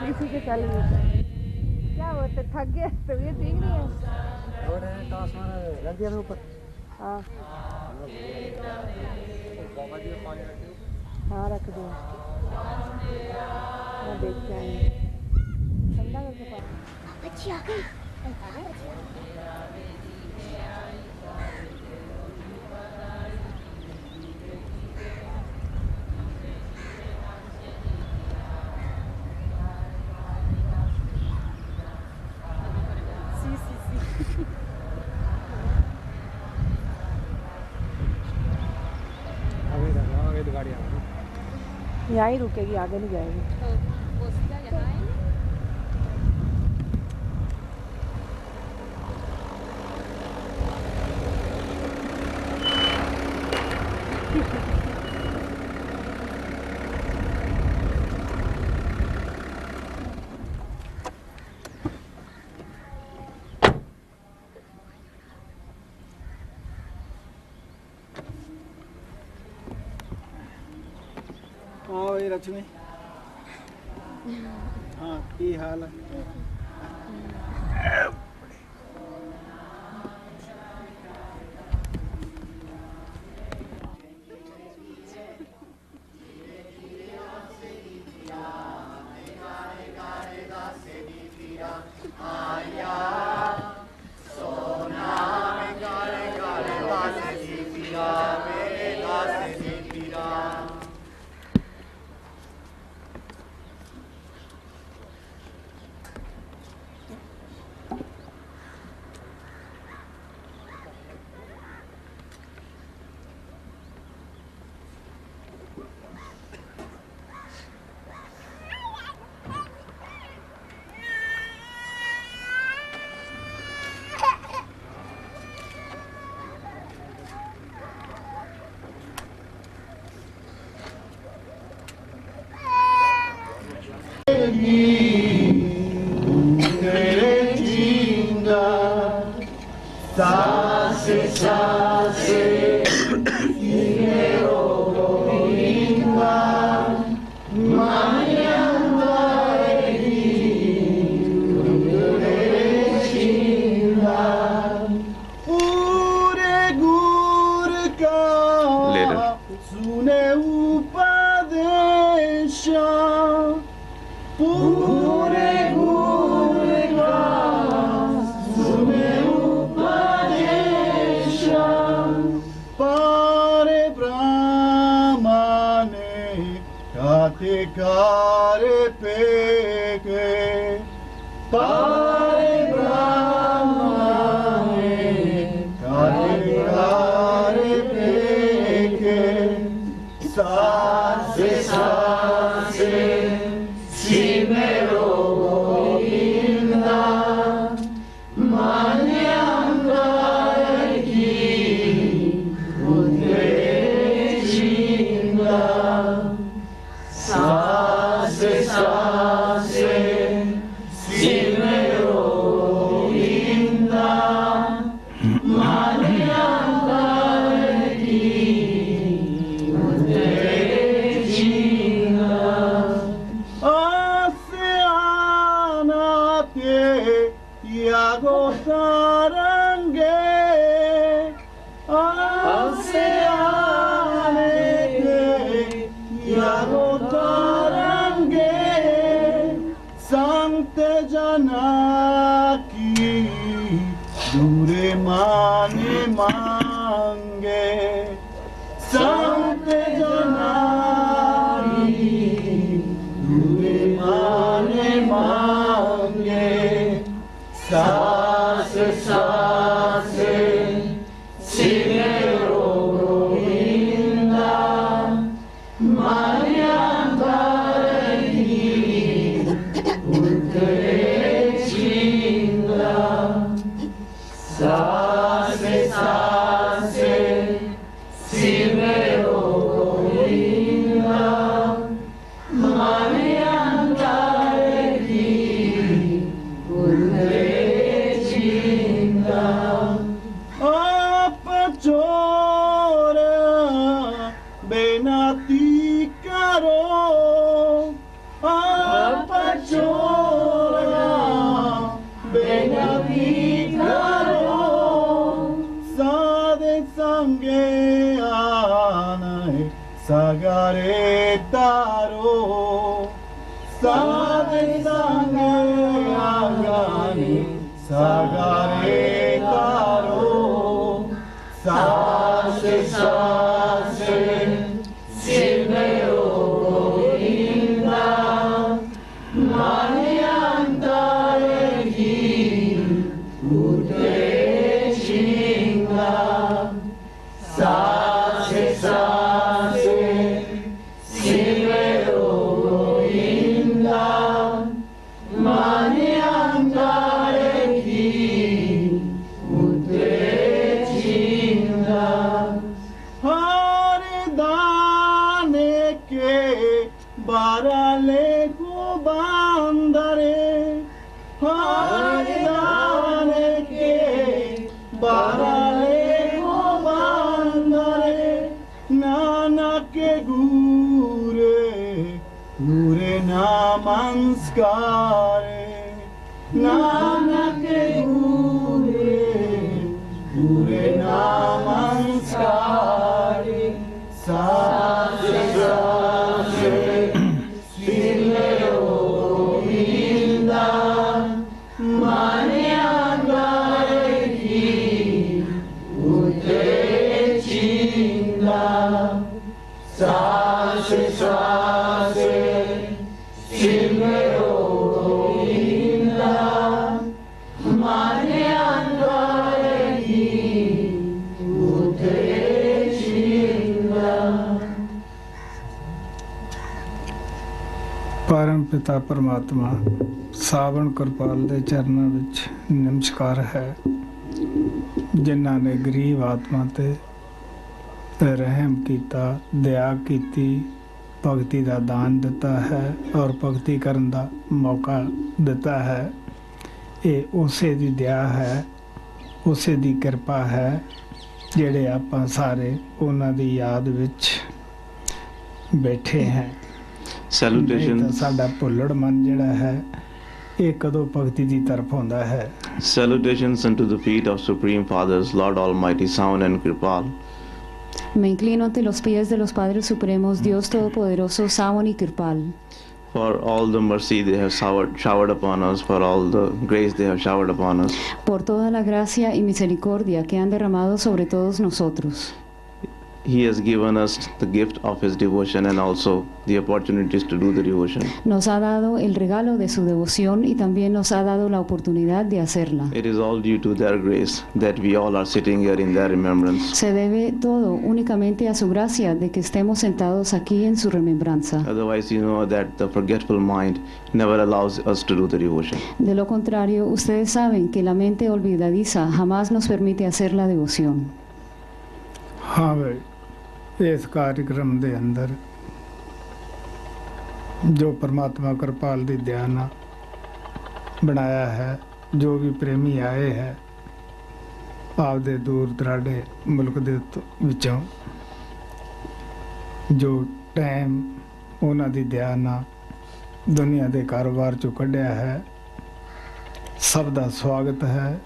इसी के चल रही क्या होता थक गया तो ये ठीक नहीं है ऊपर हाँ हाँ रख दो मैं देख के आएंगे ठंडा करके पानी अच्छी आ गई यहाँ ही रुकेगी आगे नहीं जाएगी हाँ भाई लक्ष्मी हाँ की हाल है सास सास सिमरो आने sagare taro sade sange angane sagare taro sase sase silveo govinda mani andare hi utte chinga sase sase silveo govinda mani andare hi utte chinga har dane ke barale ko bandare har dane ke barale ko bandare nana ke gure gure namaskare nana ke gure namaskare sase sase silveo govinda mani andare hi utte chinda sase sase silveo govinda mani andare hi utte chinda। ਪਰਮ ਪਿਤਾ ਪਰਮਾਤਮਾ ਸਾਵਣ ਕਿਰਪਾਲ ਦੇ ਚਰਨਾਂ ਵਿੱਚ ਨਮਸਕਾਰ ਹੈ, ਜਿਨ੍ਹਾਂ ਨੇ ਗਰੀਬ ਆਤਮਾ ਤੇ ਰਹਿਮ ਕੀਤਾ, ਦਇਆ ਕੀਤੀ, ਭਗਤੀ ਦਾ ਦਾਨ ਦਿੱਤਾ ਹੈ ਔਰ ਭਗਤੀ ਕਰਨ ਦਾ ਮੌਕਾ ਦਿੱਤਾ ਹੈ। ਇਹ ਉਸੇ ਦੀ ਦਇਆ ਹੈ, ਉਸੇ ਦੀ ਕਿਰਪਾ ਹੈ, ਜਿਹੜੇ ਆਪਾਂ ਸਾਰੇ ਉਹਨਾਂ ਦੀ ਯਾਦ ਵਿੱਚ ਬੈਠੇ ਹਾਂ। Salutations. ਸਾਡਾ ਭੁੱਲੜ ਮਨ ਜਿਹੜਾ ਹੈ ਇਹ ਕਦੋਂ ਭਗਤੀ ਦੀ ਤਰਫ ਹੁੰਦਾ ਹੈ। Salutations unto the feet of Supreme Fathers, Lord Almighty, Sound and Kripal. Me inclino ante los pies de los Padres Supremos, Dios Todopoderoso, Sawan y Kirpal, For all the mercy they have showered upon us, for all the grace they have showered upon us. por toda la gracia y misericordia que han derramado sobre todos nosotros. He has given us the gift of His devotion and also the opportunities to do the devotion. Nos ha dado el regalo de su devoción y también nos ha dado la oportunidad de hacerla. It is all due to their grace that we all are sitting here in their remembrance. Se debe todo únicamente a su gracia de que estemos sentados aquí en su remembranza. Otherwise, you know that the forgetful mind never allows us to do the devotion. De lo contrario, ustedes saben que la mente olvidadiza jamás nos permite hacer la devoción. ਹਾਂ ਬਈ, ਇਸ ਕਾਰਜਕ੍ਰਮ ਦੇ ਅੰਦਰ ਜੋ ਪਰਮਾਤਮਾ ਕਿਰਪਾਲ ਦੀ ਦਇਆ ਨਾਲ ਬਣਾਇਆ ਹੈ, ਜੋ ਵੀ ਪ੍ਰੇਮੀ ਆਏ ਹੈ ਆਪਦੇ ਦੂਰ ਦਰਾਡੇ ਮੁਲਕ ਦੇ ਵਿੱਚੋਂ, ਜੋ ਟਾਈਮ ਉਹਨਾਂ ਦੀ ਦਇਆ ਨਾਲ ਦੁਨੀਆ ਦੇ ਕਾਰੋਬਾਰ ਚੋਂ ਕੱਢਿਆ ਹੈ, ਸਭ ਦਾ ਸਵਾਗਤ ਹੈ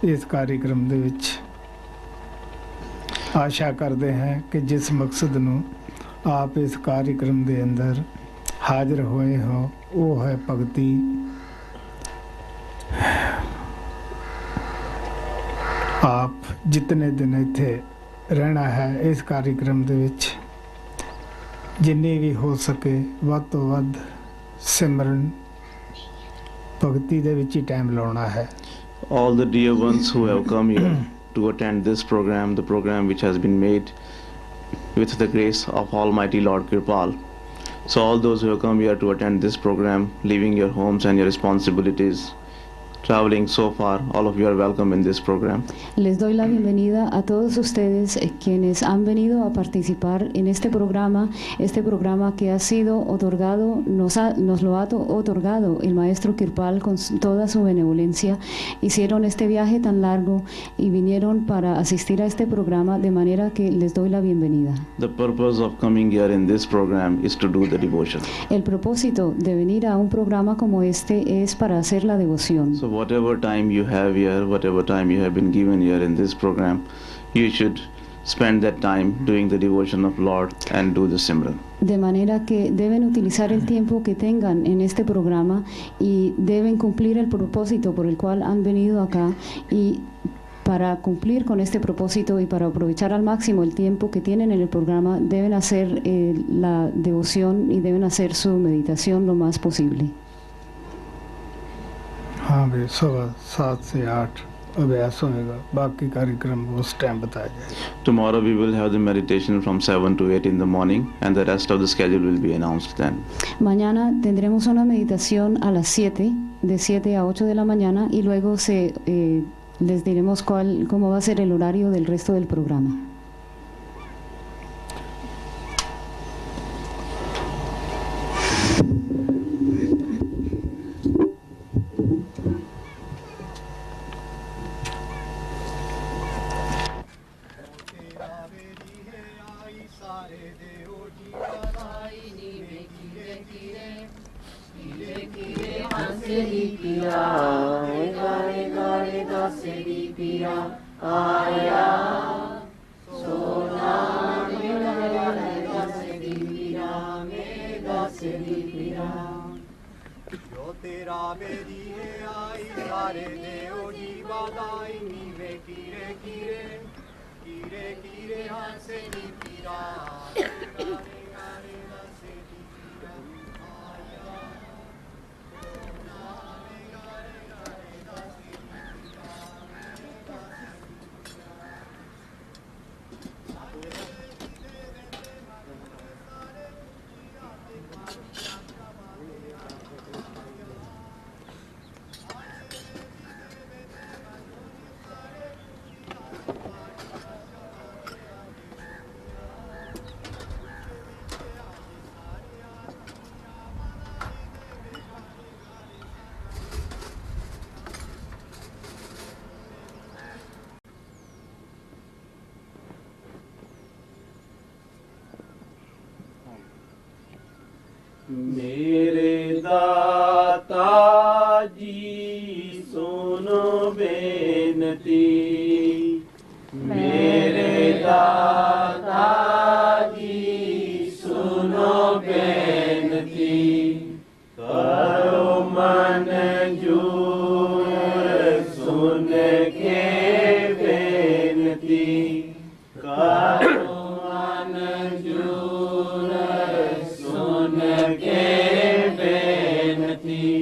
ਇਸ ਕਾਰਜਕ੍ਰਮ ਦੇ ਵਿੱਚ। ਆਸ਼ਾ ਕਰਦੇ ਹਾਂ ਕਿ ਜਿਸ ਮਕਸਦ ਨੂੰ ਆਪ ਇਸ ਕਾਰਜਕ੍ਰਮ ਦੇ ਅੰਦਰ ਹਾਜ਼ਰ ਹੋਏ ਹੋ ਉਹ ਹੈ ਭਗਤੀ। ਆਪ ਜਿਤਨੇ ਦਿਨ ਇੱਥੇ ਰਹਿਣਾ ਹੈ ਇਸ ਕਾਰਜਕ੍ਰਮ ਦੇ ਵਿੱਚ ਜਿੰਨੀ ਵੀ ਹੋ ਸਕੇ ਵੱਧ ਤੋਂ ਵੱਧ ਸਿਮਰਨ ਭਗਤੀ ਦੇ ਵਿੱਚ ਹੀ ਟਾਈਮ ਲਾਉਣਾ ਹੈ। All the dear ones who have come here to attend this program, the program which has been made with the grace of Almighty Lord Kripal. So all those who have come here to attend this program, leaving your homes and your responsibilities, traveling so far, all of you are welcome in this program. Les doy la bienvenida a todos ustedes quienes han venido a participar en este programa que ha sido otorgado, nos lo ha otorgado el maestro Kirpal con toda su benevolencia. Hicieron este viaje tan largo y vinieron para asistir a este programa, de manera que les doy la bienvenida. The purpose of coming here in this program is to do the devotion. El propósito de venir a un programa como este es para hacer la devoción. So whatever time you have here, whatever time you have been given here in this program, you should spend that time doing the devotion of Lord and do the Simran. De manera que deben utilizar el tiempo que tengan en este programa y deben cumplir el propósito por el cual han venido acá, y para cumplir con este propósito y para aprovechar al máximo el tiempo que tienen en el programa, deben hacer la devoción y deben hacer su meditación lo más posible. हाँ भाई, सुबह 7 से 8 अभ्यास होएगा, बाकी कार्यक्रम उस time बताया जाएगा. Tomorrow we will have the meditation from 7 to 8 in the morning, and the rest of the schedule will be announced then. Mañana tendremos una meditación a las 7, de 7 a 8 de la mañana, y luego les diremos cómo va a ser el horario del resto del programa. मेरे दाता जी सुनो बेनती, मेरे दाता जी सुनो बेनती, करो मन जूर सुन के बेनती, करो मन जूर सुन के बेनती,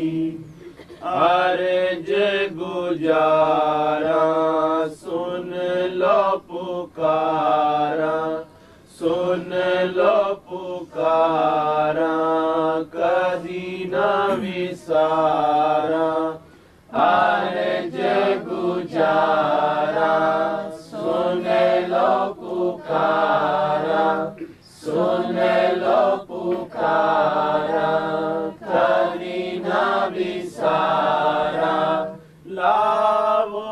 अर्ज गुजारा सुन लो पुकारा, सुन लो पुकारा कदी न विसारा, अर्ज गुजारा सुन लो पुकारा, सुन लो पुकारा कदी न विसारा, लावो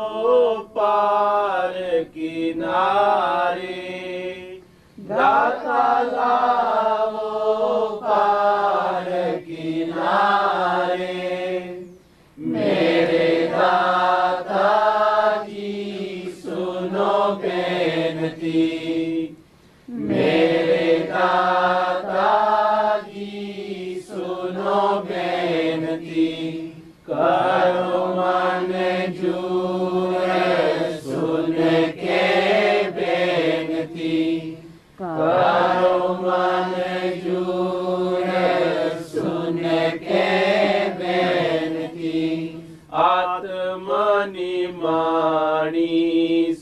पार किनारे, दाता लावो पार किनारे, मेरे दाता जी सुनो बेनती, मेरे दाता जी सुनो बेनती, करो मन जूर सुन के बेनती, करो मन जूर सुन के बेनती, आत्मनि माणी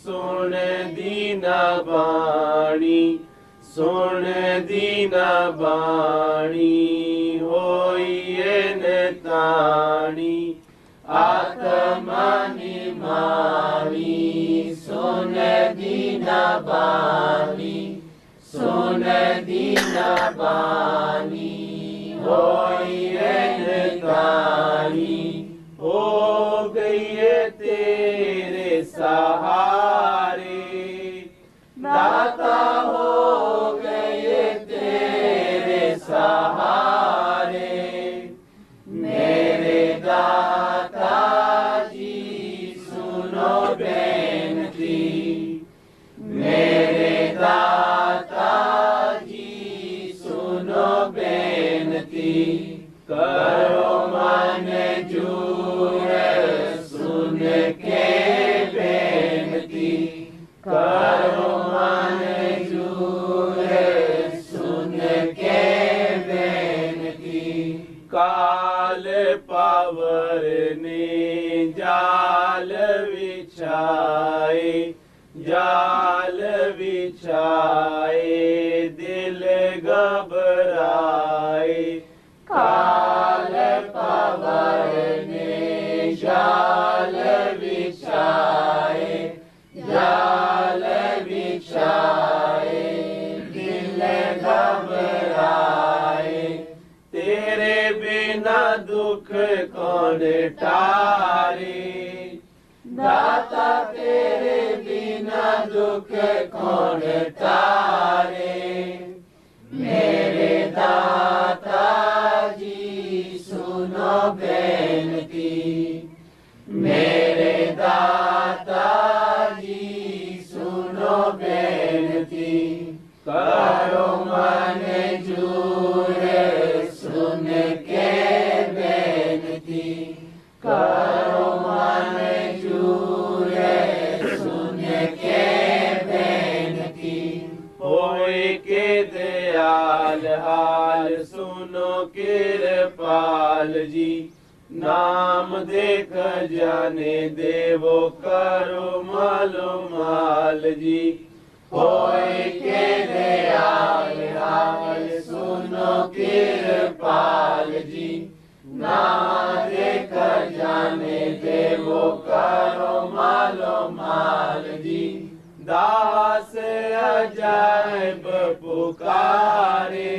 सुन दीन बाणी, सुन दीन बाणी होइए नताणी, आत्मनि माणी सुन दीन बाणी, सुन दीन बाणी होइए नताणी, हो गई तेरे सहारे, दाता हो गए तेरे सहारे, मेरे दाता जी सुनो बेनती, मेरे करो मन जूर सुन के बेनती, करो मन जूर सुन के बेनती। काल पावर ने जाल बिछाए, जाल बिछाए दिल घबराए। काल पावर ने जाल बिछाए, जाल बिछाए दिल घबराए। तेरे बिना दुख कौन टारे, दाता तेरे बिना दुख कौन टारे। मेरे दाता जी सुनो बेनती, मेरे दाता जी सुनो बेनती। करो मन जूर सुन के बेनती, करो मन जूर सुन के बेनती। होए के दयाल हाल सुनो कृपाल जी, नाम देख जाने देवो करो मालूमाल जी। होए के दयाल हाल सुनो कृपाल जी, नाम देख जाने देवो करो मालूमाल जी। दास अजायब पुकारे,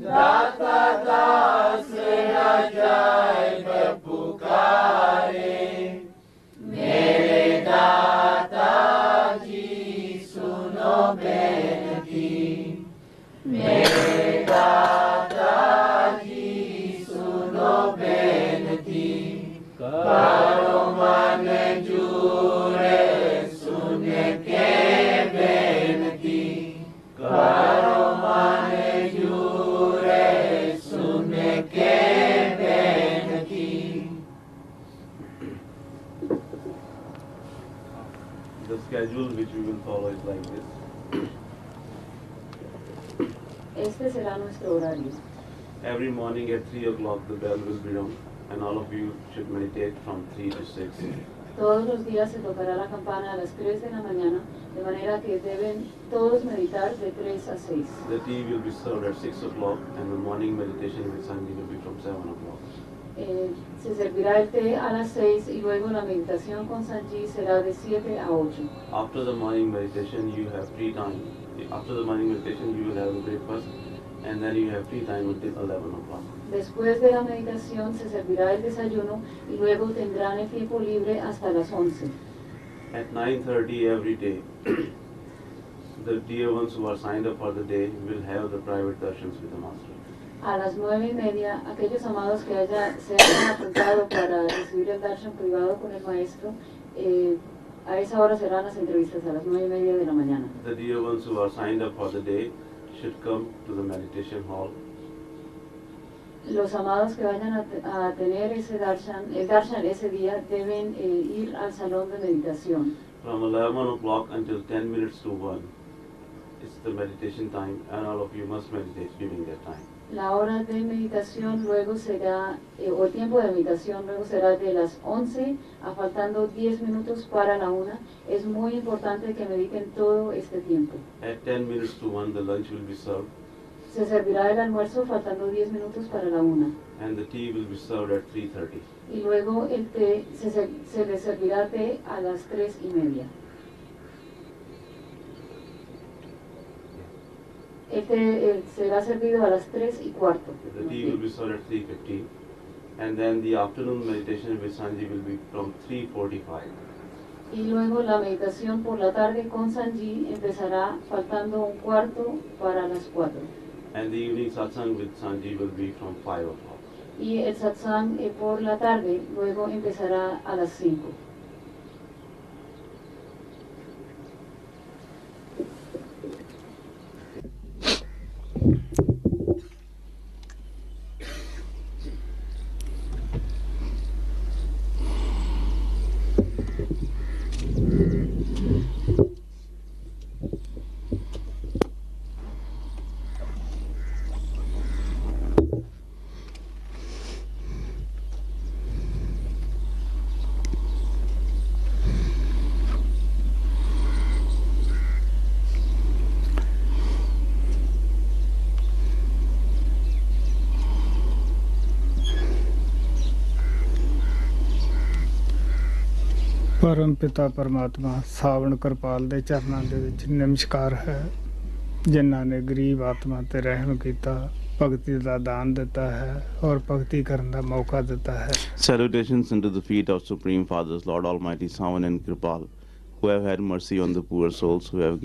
दाता दास अजायब पुकारे। मेरे दाता जी सुनो बेनती, मेरे दाता जी सुनो बेनती। करो मन जूर सुन के बेनती, करो मन जूर सुन के बेनती। The schedule which we will follow is like this. Este será nuestro horario. Every morning at 3 o'clock the bell will be rung, and all of you should meditate from 3 to 6. Todos los días se tocará la campana a las 3 de la mañana, de manera que deben todos meditar de 3 a 6. The tea will be served at 6 o'clock, and the morning meditation with Sanji will be from 7 o'clock. Se servirá el té a las 6 y luego la meditación con Sanji será de 7 a 8. After the morning meditation, you have free time. After the morning meditation, you will have a breakfast, and then you have free time until 11 o'clock. Después de la meditación se servirá el desayuno y luego tendrán el tiempo libre hasta las 11. At 9:30 every day, the dear ones who are signed up for the day will have the private darshans with the master. A las 9:30, aquellos amados que se hayan apuntado para recibir el darshan privado con el maestro, a esa hora serán las entrevistas, a las 9:30 de la mañana. The dear ones who are signed up for the day should come to the meditation hall. Los amados que vayan a tener ese darshan, el darshan ese día, deben ir al salón de meditación. From 11 o'clock until 10 minutes to 1, it's the meditation time, and all of you must meditate during that time. La hora de meditación luego será, o el tiempo de meditación luego será de las 11 a faltando 10 minutos para la 1. Es muy importante que mediten todo este tiempo. At 10 minutes to 1, the lunch will be served, Se servirá el almuerzo faltando 10 minutos para la 1. and the tea will be served at 3:30. Y luego el té, se le servirá té a las 3:30. El té será servido a las 3:15. The tea will be served at 3:15, and then the afternoon meditation with Sanji will be from 3:45. Y luego la meditación por la tarde con Sanji empezará faltando un cuarto para las 4. And the evening satsang with Sanji will be from 5 o'clock. Y el satsang por la tarde luego empezará a las 5. ਪਰਮ ਪਿਤਾ ਪਰਮਾਤਮਾ ਸਾਵਣ ਕਿਰਪਾਲ ਦੇ ਚਰਨਾਂ ਦੇ ਵਿੱਚ ਨਮਸਕਾਰ ਹੈ, ਜਿਨ੍ਹਾਂ ਨੇ ਗਰੀਬ ਆਤਮਾ ਤੇ ਰਹਿਮ ਕੀਤਾ, ਭਗਤੀ ਦਾ ਦਾਨ ਦਿੱਤਾ ਹੈ ਔਰ ਭਗਤੀ ਕਰਨ ਦਾ ਮੌਕਾ ਦਿੱਤਾ ਹੈ। Salutations unto the feet of Supreme Fathers, Lord Almighty Savan and Kripal, who have had mercy on the poor souls, who have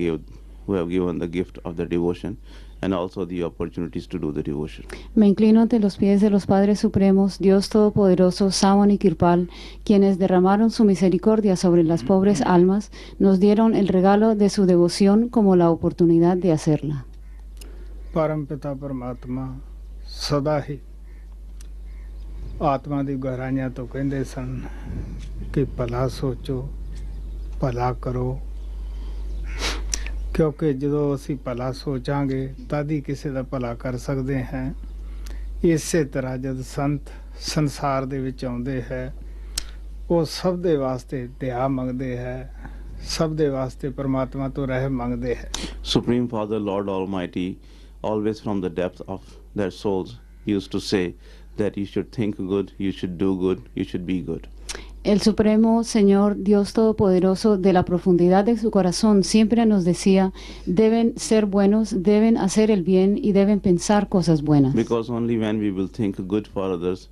given the gift of the devotion and also the opportunities to do the devotion. Me inclino ante los pies de los Padres Supremos, Dios Todopoderoso, Savan y Kirpal, quienes derramaron su misericordia sobre las pobres almas, nos dieron el regalo de su devoción como la oportunidad de hacerla. ਪਰਮ ਪਿਤਾ ਪਰਮਾਤਮਾ ਸਦਾ ਹੀ ਆਤਮਾ ਦੀ ਗਹਿਰਾਈਆਂ ਤੋਂ ਕਹਿੰਦੇ ਸਨ ਕਿ ਭਲਾ ਸੋਚੋ, ਭਲਾ ਕਰੋ, ਕਿਉਂਕਿ ਜਦੋਂ ਅਸੀਂ ਭਲਾ ਸੋਚਾਂਗੇ ਤਦ ਹੀ ਕਿਸੇ ਦਾ ਭਲਾ ਕਰ ਸਕਦੇ ਹਾਂ। ਇਸੇ ਤਰ੍ਹਾਂ ਜਦ ਸੰਤ ਸੰਸਾਰ ਦੇ ਵਿੱਚ ਆਉਂਦੇ ਹੈ, ਉਹ ਸਭ ਦੇ ਵਾਸਤੇ ਦਇਆ ਮੰਗਦੇ ਹੈ, ਸਭ ਦੇ ਵਾਸਤੇ ਪਰਮਾਤਮਾ ਤੋਂ ਰਹਿਮ ਮੰਗਦੇ ਹੈ। Supreme Father, Lord Almighty, always from the depth of their souls, used to say that you should think good, you should do good, you should be good. El Supremo Señor Dios Todopoderoso, de la profundidad de su corazón, siempre nos decía, deben ser buenos, deben hacer el bien y deben pensar cosas buenas. Because only when we will think good for others,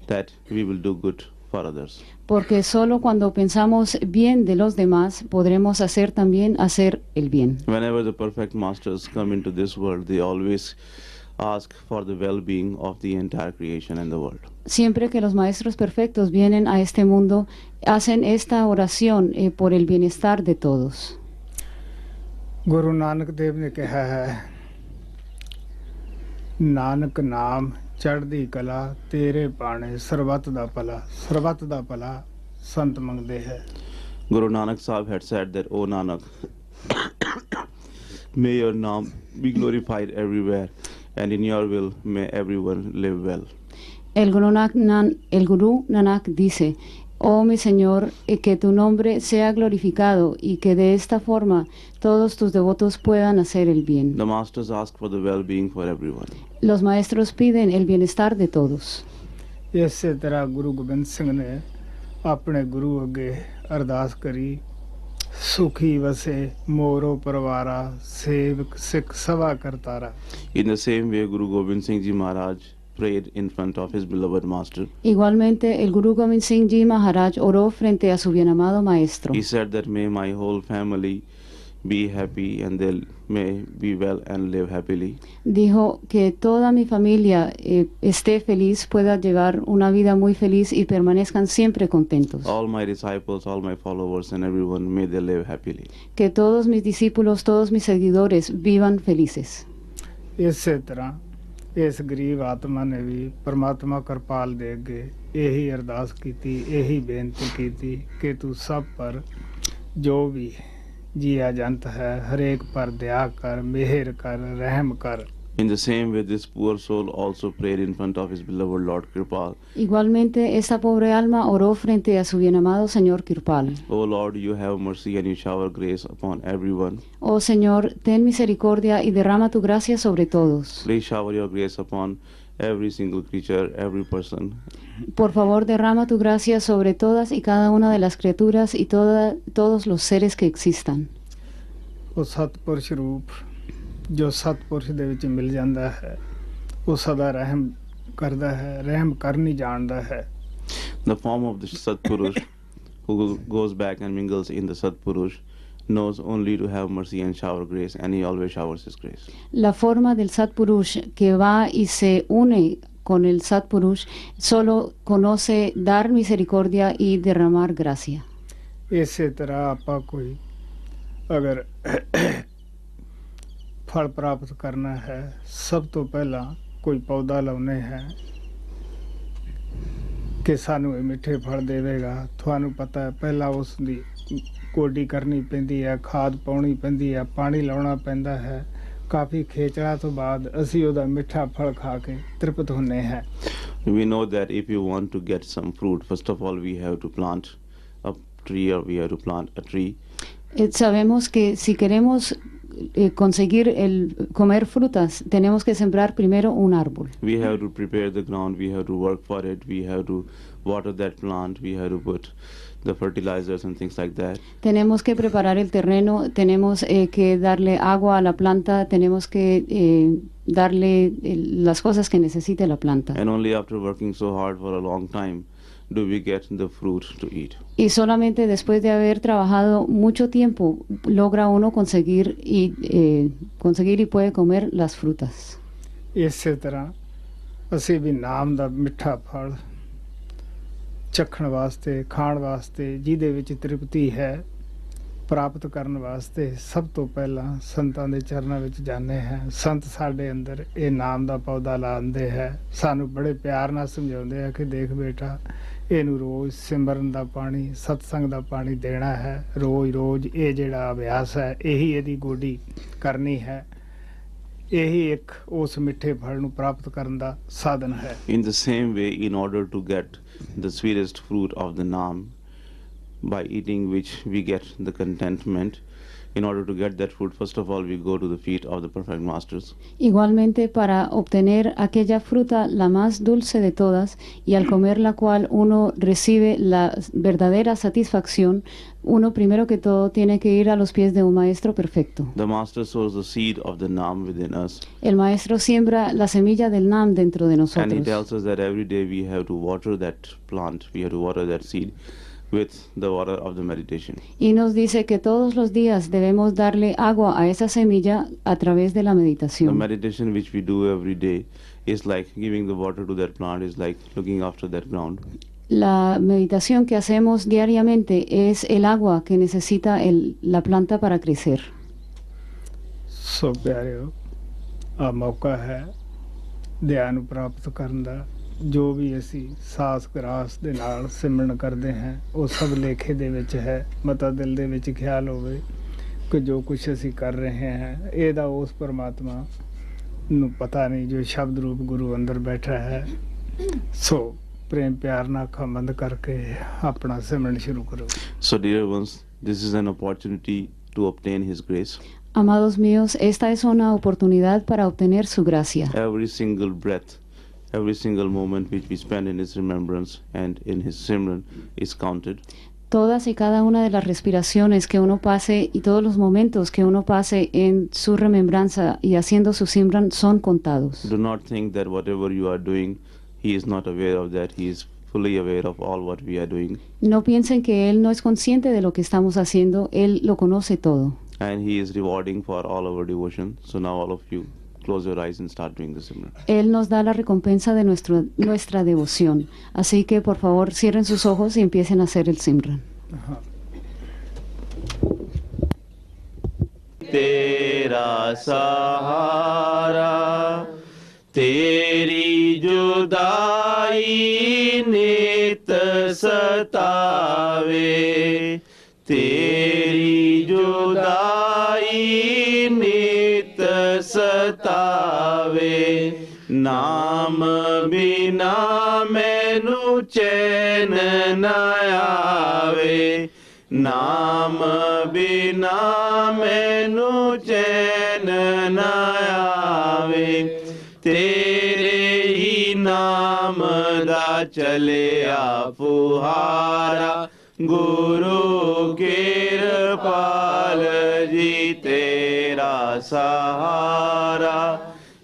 that we will do good for others. Porque solo cuando pensamos bien de los demás, podremos también hacer el bien. Whenever the perfect masters come into this world, they always ask for the well-being of the entire creation and the world. Siempre que los maestros perfectos vienen a este mundo, hacen esta oración por el bienestar de todos. Guru Nanak Dev ਨੇ ਕਿਹਾ ਹੈ, ਨਾਨਕ ਨਾਮ ਚੜ੍ਹਦੀ ਕਲਾ ਤੇਰੇ ਬਾਣੇ ਸਰਬੱਤ ਦਾ ਭਲਾ, ਸਰਬੱਤ ਦਾ ਭਲਾ ਸੰਤ ਮੰਗਦੇ ਹੈ। Guru Nanak Sahib had said that, O Nanak, may your name be glorified everywhere, and in your will may everyone live well. El Gurú Nanak dice, oh mi Señor, que tu nombre sea glorificado y que de esta forma todos tus devotos puedan hacer el bien. The masters ask for the well-being for everyone. Los maestros piden el bienestar de todos. ਇਸੇ ਤਰ੍ਹਾਂ ਗੁਰੂ ਗੋਬਿੰਦ ਸਿੰਘ ਨੇ ਆਪਣੇ ਗੁਰੂ ਅੱਗੇ ਅਰਦਾਸ ਕਰੀ, ਸੁਖੀ ਵਸੇ ਮੋਰੋ ਪਰਵਾਰਾ, ਸੇਵਕ ਸਿੱਖ ਸਭਾ ਕਰਤਾਰਾ। In the same way, Guru Gobind Singh Ji Maharaj prayed in front of his beloved master. Igualmente, el Guru Gobind Singh Ji Maharaj oró frente a su bienamado maestro. He said that may my whole family be happy and they may be well and live happily. Dijo que toda mi familia esté feliz, pueda llevar una vida muy feliz y permanezcan siempre contentos. All my disciples, all my followers and everyone, may they live happily. Que todos mis discípulos, todos mis seguidores vivan felices. ਇਸੇ ਤਰ੍ਹਾਂ ਇਸ ਗਰੀਬ ਆਤਮਾ ਨੇ ਵੀ ਪਰਮਾਤਮਾ ਕਿਰਪਾਲ ਦੇ ਅੱਗੇ ਇਹੀ ਅਰਦਾਸ ਕੀਤੀ, ਇਹੀ ਬੇਨਤੀ ਕੀਤੀ ਕਿ ਤੂੰ ਸਭ ਪਰ ਜੋ ਵੀ ਜੀਆ ਜੰਤ ਹੈ ਹਰੇਕ ਪਰ ਦਇਆ ਕਰ, ਮਿਹਰ ਕਰ, ਰਹਿਮ ਕਰ। In the same way, this poor soul also prayed in front of his beloved Lord Kripal. Igualmente, esta pobre alma oró frente a su bienamado Señor Kirpal. O Lord, you have mercy and you shower grace upon everyone. Oh Señor, ten misericordia y derrama tu gracia sobre todos. Please shower your grace upon every single creature, every person. Por favor, derrama tu gracia sobre todas y cada una de las criaturas y todos los seres que existan. ਉਹ ਸਤਿਪੁਰਸ਼ ਰੂਪ ਜੋ ਸਤਿਪੁਰਸ਼ ਦੇ ਵਿੱਚ ਮਿਲ ਜਾਂਦਾ ਹੈ, ਉਹ ਸਦਾ ਰਹਿਮ ਕਰਦਾ ਹੈ, ਰਹਿਮ ਕਰਨੀ ਜਾਣਦਾ ਹੈ। The form of the Satpurush who goes back and mingles in the Satpurush knows only to have mercy and shower grace, and he always showers his grace. La forma del Satpurush que va y se une con el Satpurush solo conoce dar misericordia y derramar gracia. ਇਸੇ ਤਰ੍ਹਾਂ ਆਪਾਂ ਕੋਈ ਅਗਰ ਫਲ ਪ੍ਰਾਪਤ ਕਰਨਾ ਹੈ, ਸਭ ਤੋਂ ਪਹਿਲਾਂ ਕੋਈ ਪੌਦਾ ਲਾਉਨੇ ਹੈ ਕਿ ਸਾਨੂੰ ਇਹ ਮਿੱਠੇ ਫਲ ਦੇਵੇਗਾ। ਤੁਹਾਨੂੰ ਪਤਾ ਹੈ ਪਹਿਲਾਂ ਉਸ ਦੀ ਕੋਡੀ ਕਰਨੀ ਪੈਂਦੀ ਹੈ, ਖਾਦ ਪਾਉਣੀ ਪੈਂਦੀ ਹੈ, ਪਾਣੀ ਲਾਉਣਾ ਪੈਂਦਾ ਹੈ। ਕਾਫੀ ਖੇਚਲਾ ਤੋਂ ਬਾਅਦ ਅਸੀਂ ਉਹਦਾ ਮਿੱਠਾ ਫਲ ਖਾ ਕੇ ਤ੍ਰਿਪਤ ਹੁੰਨੇ ਹਾਂ। We know that if you want to get some fruit, first of all we have to plant a tree, or we have to plant a tree. Sabemos que si queremos conseguir comer frutas, tenemos que sembrar primero un árbol. We have to prepare the ground, we have to work for it, we have to water that plant, we have to put the fertilizers and things like that. Tenemos que preparar el terreno, tenemos que darle agua a la planta, tenemos que darle las cosas que necesite la planta. And only after working so hard for a long time do we get the fruit to eat. Y solamente después de haber trabajado mucho tiempo logra uno conseguir y puede comer las frutas. ਇਸੇ ਤਰ੍ਹਾਂ ਅਸੀਂ ਵੀ ਨਾਮ ਦਾ ਮਿੱਠਾ ਫਲ ਚੱਖਣ ਵਾਸਤੇ ਖਾਣ ਵਾਸਤੇ ਜਿਹਦੇ ਵਿੱਚ ਤ੍ਰਿਪਤੀ ਹੈ ਪ੍ਰਾਪਤ ਕਰਨ ਵਾਸਤੇ ਸਭ ਤੋਂ ਪਹਿਲਾਂ ਸੰਤਾਂ ਦੇ ਚਰਨਾਂ ਵਿੱਚ ਜਾਂਦੇ ਹਾਂ। ਸੰਤ ਸਾਡੇ ਅੰਦਰ ਇਹ ਨਾਮ ਦਾ ਪੌਦਾ ਲਾਉਂਦੇ ਹੈ, ਸਾਨੂੰ ਬੜੇ ਪਿਆਰ ਨਾਲ ਸਮਝਾਉਂਦੇ ਆ ਕਿ ਦੇਖ ਬੇਟਾ ਇਹਨੂੰ ਰੋਜ਼ ਸਿਮਰਨ ਦਾ ਪਾਣੀ ਸਤਸੰਗ ਦਾ ਪਾਣੀ ਦੇਣਾ ਹੈ, ਰੋਜ਼ ਇਹ ਜਿਹੜਾ ਅਭਿਆਸ ਹੈ ਇਹੀ ਇਹਦੀ ਗੋਡੀ ਕਰਨੀ ਹੈ, ਇਹੀ ਇੱਕ ਉਸ ਮਿੱਠੇ ਫਲ ਨੂੰ ਪ੍ਰਾਪਤ ਕਰਨ ਦਾ ਸਾਧਨ ਹੈ। In the same way, in order to get the sweetest fruit of the Naam, by eating which we get the contentment, in order to get that fruit, first of all, we go to the feet of the perfect masters. Igualmente, para obtener aquella fruta, la más dulce de todas, y al comer la cual uno recibe la verdadera satisfacción, uno primero que todo tiene que ir a los pies de un maestro perfecto. The master sows the seed of the Naam within us. El maestro siembra la semilla del Naam dentro de And he nosotros. tells us that every day we have to water that plant, we have to water that seed with the water of the meditation. Y nos dice que todos los días debemos darle agua a esa semilla a través de la The meditación. meditation which we do every day is like giving the water to that plant, is like looking after that ground. La meditación que hacemos diariamente es el agua que necesita la planta para crecer. ਸੋ ਪਿਆਰਿਓ ਆ ਮੌਕਾ ਹੈ ਧਿਆਨ ਨੂੰ ਪ੍ਰਾਪਤ ਕਰਨ ਦਾ। ਜੋ ਵੀ ਅਸੀਂ ਸਾਸ ਗਰਾਸ ਦੇ ਨਾਲ ਸਿਮਰਨ ਕਰਦੇ ਹਾਂ ਉਹ ਸਭ ਲੇਖੇ ਦੇ ਵਿੱਚ ਹੈ। ਮਤਾ ਦਿਲ ਦੇ ਵਿੱਚ ਖਿਆਲ ਹੋਵੇ ਕਿ ਜੋ ਕੁਝ ਅਸੀਂ ਕਰ ਰਹੇ ਹਾਂ ਇਹਦਾ ਉਸ ਪਰਮਾਤਮਾ ਨੂੰ ਪਤਾ ਨਹੀਂ ਜੋ ਸ਼ਬਦ ਰੂਪ ਗੁਰੂ ਅੰਦਰ ਬੈਠਾ ਹੈ। ਸੋ ਪ੍ਰੇਮ ਪਿਆਰ ਨਾਲ ਅੱਖਾਂ ਬੰਦ ਕਰਕੇ ਆਪਣਾ ਸਿਮਰਨ ਸ਼ੁਰੂ ਕਰੋ। So dear ones, this is an opportunity to obtain his grace. Amados míos, esta es una oportunidad para obtener su gracia. Every single breath, every single moment which we spend in his remembrance and in his Simran is counted. Todas y cada una de las respiraciones que uno pase y todos los momentos que uno pase en su remembranza y haciendo su Simran son contados. Do not think that whatever you are doing, he is not aware of that. He is fully aware of all what we are doing. No piensen que Él no es consciente de lo que estamos haciendo, Él lo conoce todo. And he is rewarding for all our devotion. So now all of you close your eyes and start doing the Simran. Él nos da la recompensa de nuestra devoción. Así que por favor cierren sus ojos y empiecen a hacer el Simran. Tera sahara, teri judai nit satave, teri judai nit satave, naam bina mainu chain na aave, naam bina mainu chain na aave, tere hi naam da chaliya fuhara, Guru Kirpal ji tera sahara,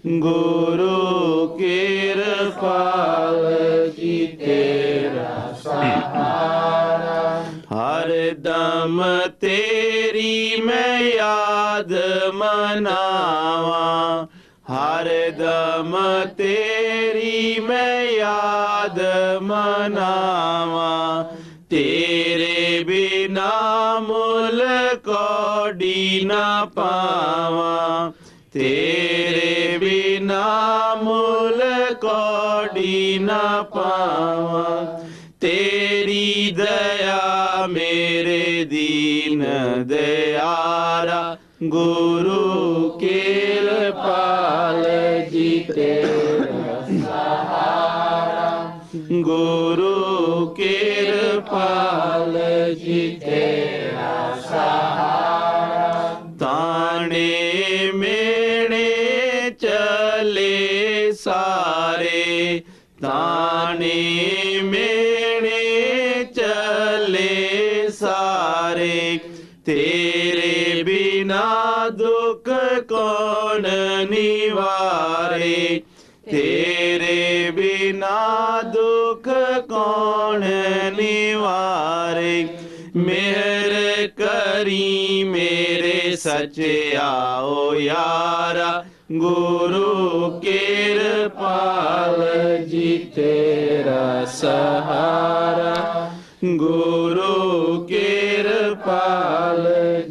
Guru Kirpal ji tera sahara, har dam teri main yaad manawa, har dam teri main yaad manawa, तेरे बिना मुल कौड़ी ना पावा, तेरे बिना मुल कौड़ी ना पावा, तेरी दया मेरे दीन दयारा, गुरु कृपाल जी तेरा सहारा, गुरु कृपाल जी तेरा सहारा, ताने सारे ताने मेरे चले सारे तेरे बिना दुख कौन निवारे तेरे बिना दुख कौन निवारे मेहर करी मेरे सचे आओ यारा गुरु कृपाल जी तेरा सहारा गुरु कृपाल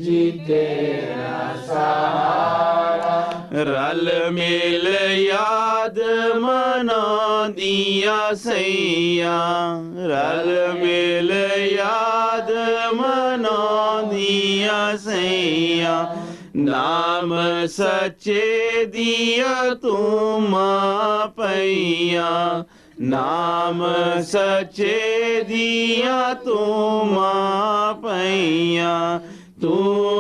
जी तेरा सहारा रल मिल याद मना दिया सैया रल मिल याद मना दिया सैया नाम सच्चे दिया तुम पैया नाम सच्चे दिया तुम पैया तू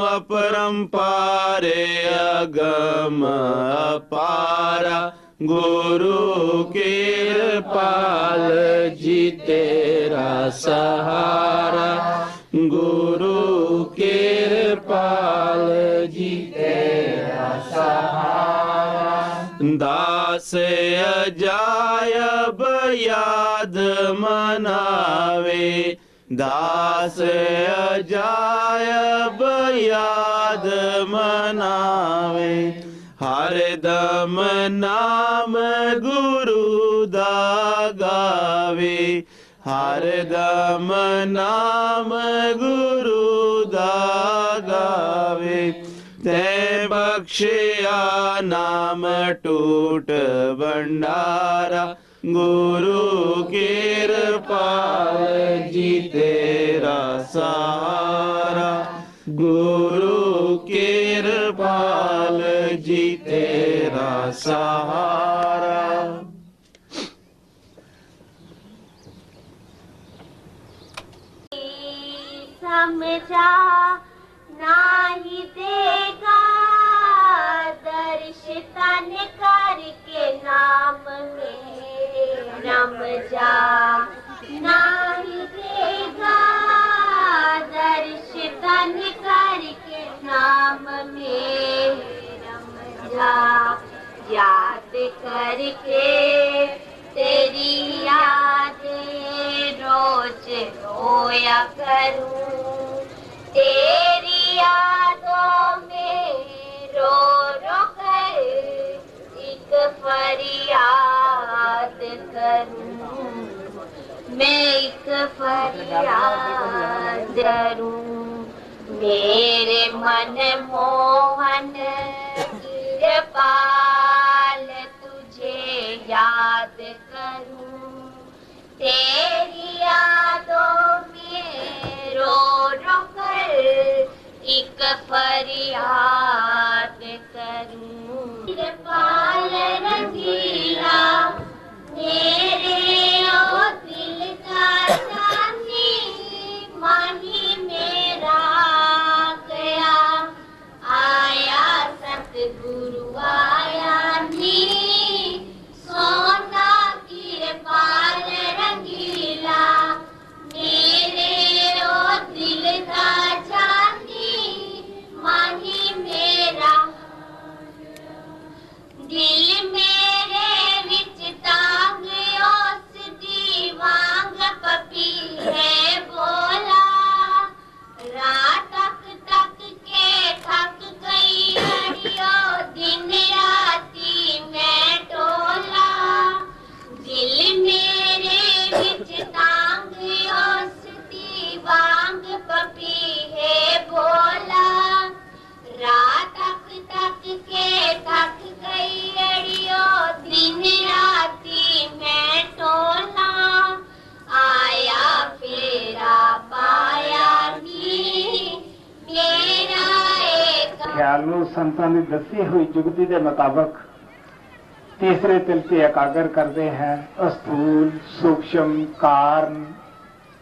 अपरंपार अगम अपारा गुरु कृपाल जी तेरा सहारा गुरु कृपाल जी तेरा सहारा दास अजायब याद मनावे दास अजायब याद मनावे हर दम नाम गुरु दा गावे हर दम नाम गुरु दा गावे ते बख्शिया नाम टूट भंडारा गुरु कृपाल जी तेरा सहारा गुरु कृपाल जी तेरा सहारा समझा नाही देगा दर्श तन करके नाम मेरे रम जा नाही देगा दर्श तन करके नाम मेरे रम जा याद करके तेरी यादें रोज रोया करूं तेरी यादों में रो रो कर एक फरियाद करूं मैं एक फरियाद करूं मेरे मन मोहन कृपाल तुझे याद करूं तेरी यादों में रो रो कर एक फरियाद करूं कृपाल रंगीला मेरे ओ दिल का साथी माही मेरा गया आया सतगुरु आया नी सोना कृपाल रंगीला मेरे ओ दिल का चांदी माही मेरा दिल मेरे विच तांग उस दीवांग पपी है बोला रात तक तक के थक गई अड़ियो दिन राती मैं टोला दिल मेरे विच तांग उस दीवांग पपी है बोला रात तक तक के थक गई अड़ियो दिन राती मैं टोला आया फेरा पाया नी मेरा एक ख्याल ਨੂੰ ਸੰਤਾਂ ਦੀ ਦੱਸੀ ਹੋਈ ਜੁਗਤੀ ਦੇ ਮੁਤਾਬਕ ਤੀਸਰੇ ਤਿਲ ਤੇ ਇਕਾਗਰ ਕਰਦੇ हैं ਅਸਥੂਲ ਸੂक्ष्म ਕਾਰਨ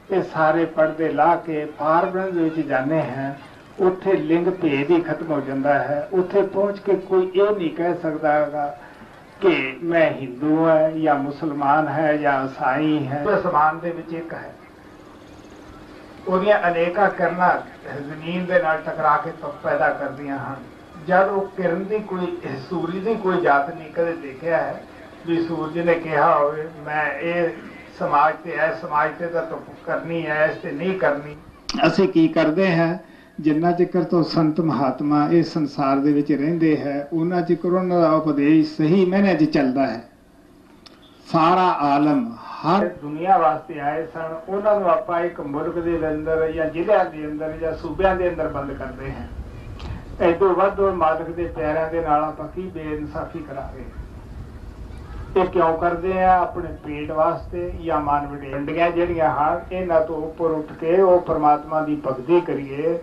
ਇਹ ਸਾਰੇ ਪਰਦੇ ਲਾ ਕੇ ਫਾਰਮੂਲੇ ਦੇ ਵਿੱਚ ਜਾਂਦੇ हैं ਉੱਥੇ ਲਿੰਗ ਭੇਦ ਹੀ ਖਤਮ ਹੋ ਜਾਂਦਾ ਹੈ ਉੱਥੇ ਪਹੁੰਚ ਕੇ ਕੋਈ ਇਹ ਨਹੀਂ ਕਹਿ ਸਕਦਾ ਹੈਗਾ कि मैं हिंदू है या मुसलमान है या ईसाई है, आसमान ਦੇ ਵਿੱਚ ਇੱਕ ਹੈ। ਉਹਦੀਆਂ ਅਨੇਕਾਂ ਕਿਰਨਾਂ ਜ਼ਮੀਨ ਦੇ ਨਾਲ ਟਕਰਾ ਕੇ ਧੁੱਪ ਪੈਦਾ ਕਰਦੀਆਂ ਹਨ। ਜਦ ਉਹ ਕਿਰਨ ਦੀ ਕੋਈ ਸੂਰਜ ਦੀ ਕੋਈ ਜਾਤ ਨਹੀਂ ਕਦੇ ਦੇਖਿਆ ਹੈ ਵੀ ਸੂਰਜ ਨੇ ਕਿਹਾ ਹੋਵੇ ਮੈਂ ਇਹ ਸਮਾਜ ਤੇ ਹੈ, ਸਮਾਜ ਤੇ ਤਾਂ ਧੁੱਪ ਕਰਨੀ ਹੈ, ਇਸ ਤੇ ਨਹੀਂ ਕਰਨੀ। ਅਸੀਂ ਕੀ ਕਰਦੇ ਹਾਂ, ਜਿੰਨਾ ਚਿਰ ਤੋਂ ਸੰਤ ਮਹਾਤਮਾ ਇਸ ਸੰਸਾਰ ਦੇ ਵਿੱਚ ਰਹਿੰਦੇ ਹੈ ਉਹਨਾਂ ਚਿਰ ਉਹਨਾਂ ਦਾ ਉਪਦੇਸ਼ ਸਹੀ ਮਾਇਨੇ 'ਚ ਚੱਲਦਾ ਹੈ। ਸਾਰਾ ਆਲਮ ਹਰ ਦੁਨੀਆ ਵਾਸਤੇ ਆਏ ਸਨ, ਉਹਨਾਂ ਨੂੰ ਆਪਾਂ ਇੱਕ ਮੁਲਕ ਦੇ ਅੰਦਰ ਜਾਂ ਜ਼ਿਲ੍ਹਿਆਂ ਦੇ ਅੰਦਰ ਜਾਂ ਸੂਬਿਆਂ ਦੇ ਅੰਦਰ ਬੰਦ ਕਰਦੇ ਹਾਂ। ਐਦੋਂ ਵੱਧ ਮਾਲਕ ਦੇ ਪਿਆਰਿਆਂ ਦੇ ਨਾਲ ਆਪਾਂ ਕੀ ਬੇਇਨਸਾਫੀ ਕਰਾਂਗੇ। ਇਹ ਕਿਉਂ ਕਰਦੇ ਆ? ਆਪਣੇ ਪੇਟ ਵਾਸਤੇ ਜਾਂ ਮਨ ਵਡੇਂਡੀਆਂ ਜਿਹੜੀਆਂ ਹਨ ਇਹਨਾਂ ਤੋਂ ਉੱਪਰ ਉੱਠ ਕੇ ਉਹ ਪਰਮਾਤਮਾ ਦੀ ਭਗਤੀ ਕਰੀਏ।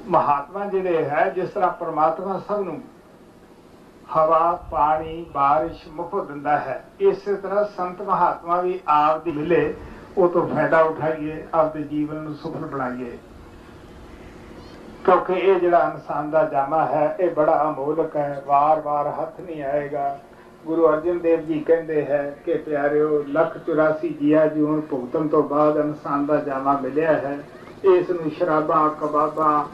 ਮਹਾਤਮਾ ਜਿਹੜੇ ਹੈ ਜਿਸ ਤਰ੍ਹਾਂ ਪਰਮਾਤਮਾ ਸਭ ਨੂੰ ਹਵਾ ਪਾਣੀ ਬਾਰਿਸ਼ ਮੁਫਤ ਦਿੰਦਾ ਹੈ, ਇਸੇ ਤਰ੍ਹਾਂ ਸੰਤ ਮਹਾਤਮਾ ਵੀ ਆਪ ਦੀ ਮਿਲੇ ਉਹ ਤੋਂ ਫਾਇਦਾ ਉਠਾਈਏ, ਆਪਦੇ ਜੀਵਨ ਨੂੰ ਸਫਲ ਬਣਾਈਏ। ਕਿਉਂਕਿ ਇਹ ਜਿਹੜਾ ਇਨਸਾਨ ਦਾ ਜਾਮਾ ਹੈ ਇਹ ਬੜਾ ਅਮੋਲਕ ਹੈ, ਵਾਰ-ਵਾਰ ਹੱਥ ਨਹੀਂ ਆਏਗਾ। ਗੁਰੂ ਅਰਜਨ ਦੇਵ ਜੀ ਕਹਿੰਦੇ ਹੈ ਕਿ ਪਿਆਰਿਓ 184 ਜੀਆ ਜੂਨ ਭੁਗਤਣ ਤੋਂ ਬਾਅਦ ਇਨਸਾਨ ਦਾ ਜਾਮਾ ਮਿਲਿਆ ਹੈ। ਇਸ ਨੂੰ ਸ਼ਰਾਬਾਂ ਕਬਾਬਾਂ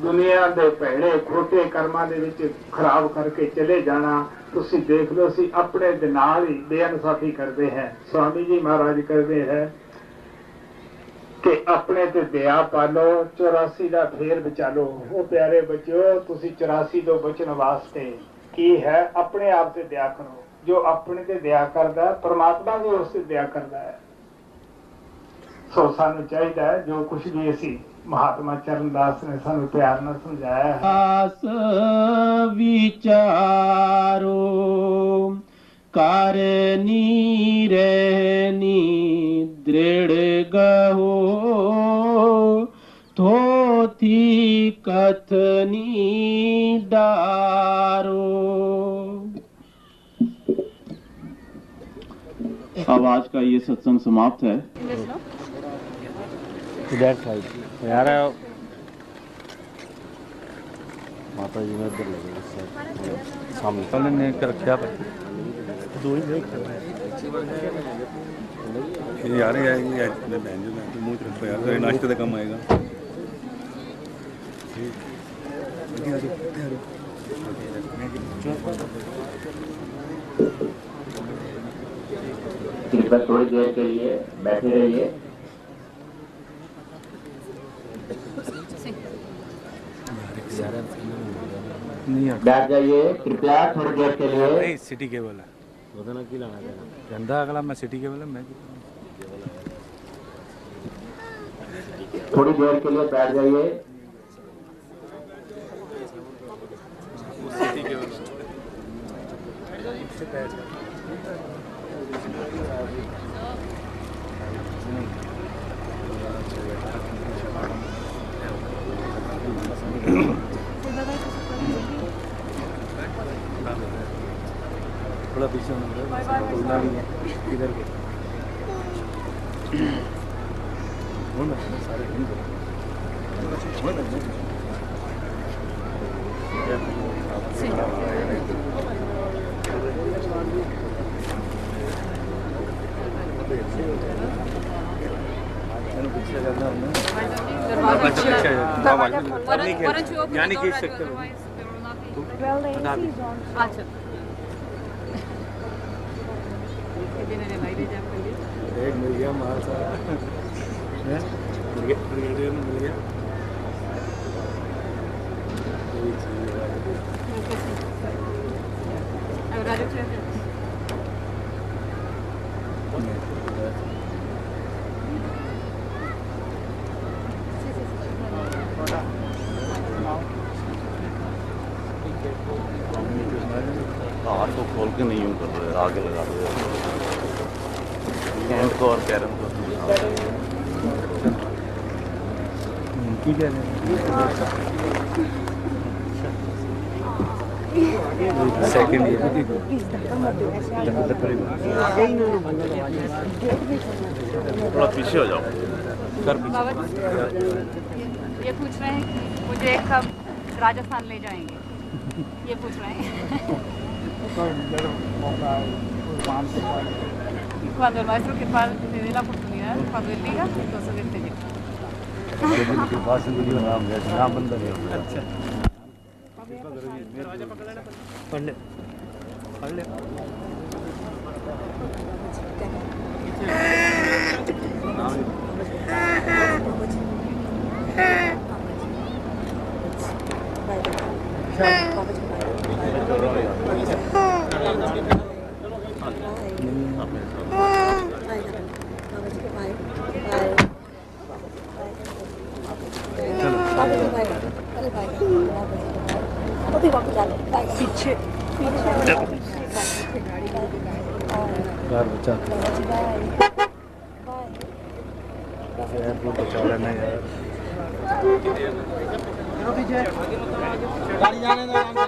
ਦੁਨੀਆ ਦੇ ਭੈੜੇ ਖੋਟੇ ਕਰਮਾਂ ਦੇ ਵਿੱਚ ਖਰਾਬ ਕਰਕੇ ਚਲੇ ਜਾਣਾ। ਤੁਸੀਂ ਦੇਖ ਲਓ ਅਸੀਂ ਆਪਣੇ ਦੇ ਨਾਲ ਹੀ ਬੇਇਨਸਾਫੀ ਕਰਦੇ ਹਾਂ। ਸਵਾਮੀ ਜੀ ਮਹਾਰਾਜ ਕਰਦੇ ਹੈ ਕਿ ਆਪਣੇ ਤੇ ਦਇਆ ਪਾਲੋ 84 ਦਾ ਫੇਰ ਬਚਾਲੋ। ਉਹ ਪਿਆਰੇ ਬੱਚਿਓ ਤੁਸੀਂ 84 ਤੋਂ ਬਚਣ ਵਾਸਤੇ ਕੀ ਹੈ, ਆਪਣੇ ਆਪ ਤੇ ਦਇਆ ਕਰੋ। ਜੋ ਆਪਣੇ ਤੇ ਦਇਆ ਕਰਦਾ ਪਰਮਾਤਮਾ ਵੀ ਉਸ ਤੇ ਦਇਆ ਕਰਦਾ ਹੈ। ਸੋ ਸਾਨੂੰ ਚਾਹੀਦਾ ਹੈ ਜੋ ਕੁਛ ਵੀ ਅਸੀਂ ਮਹਾਤਮਾ ਚਰਨਦਾਸ ਨੇ ਸਾਨੂੰ ਪਿਆਰ ਨਾਲ ਸਮਝਾਇਆ ਹੈ। ਆਸ ਵਿਚਾਰੋ ਕਰਨੀ ਰਹਿਨੀ ਦ੍ਰਿੜ ਗਹੋ ਥੋਥੀ ਕਥਨੀ ਡਾरो। अब आज का ये सत्संग समाप्त है। यार माता जी ने इधर लगे सामने पहले ने कर रखा दो ही यार आएंगे बहन जो मुँह रखो यार नाश्ते का काम आएगा। कृपया थोड़ी देर के लिए बैठे रहिए। बैठ जाइए कृपया थोड़ी देर के लिए। सिटी केबल है कहता अगला मैं सिटी केबल है मैं थोड़ी देर के लिए बैठ जाइए। थोड़ा पीछे इधर यानी कि सकते हो एक मिल गया माल सारा मिल गया हाथ को खोल के नहीं यूं कर रहे, आगे लगा दो हैंड को और कैरम को। सेकंड थोड़ा पीछे हो जाओ। ये पूछ रहे हैं कि मुझे कब राजस्थान ले जाएंगे, ये पूछ रहे हैं। Y cuando el maestro Kirpal le dé la oportunidad, cuando él diga, entonces él te llega. गाड़ी जाने दो आराम से।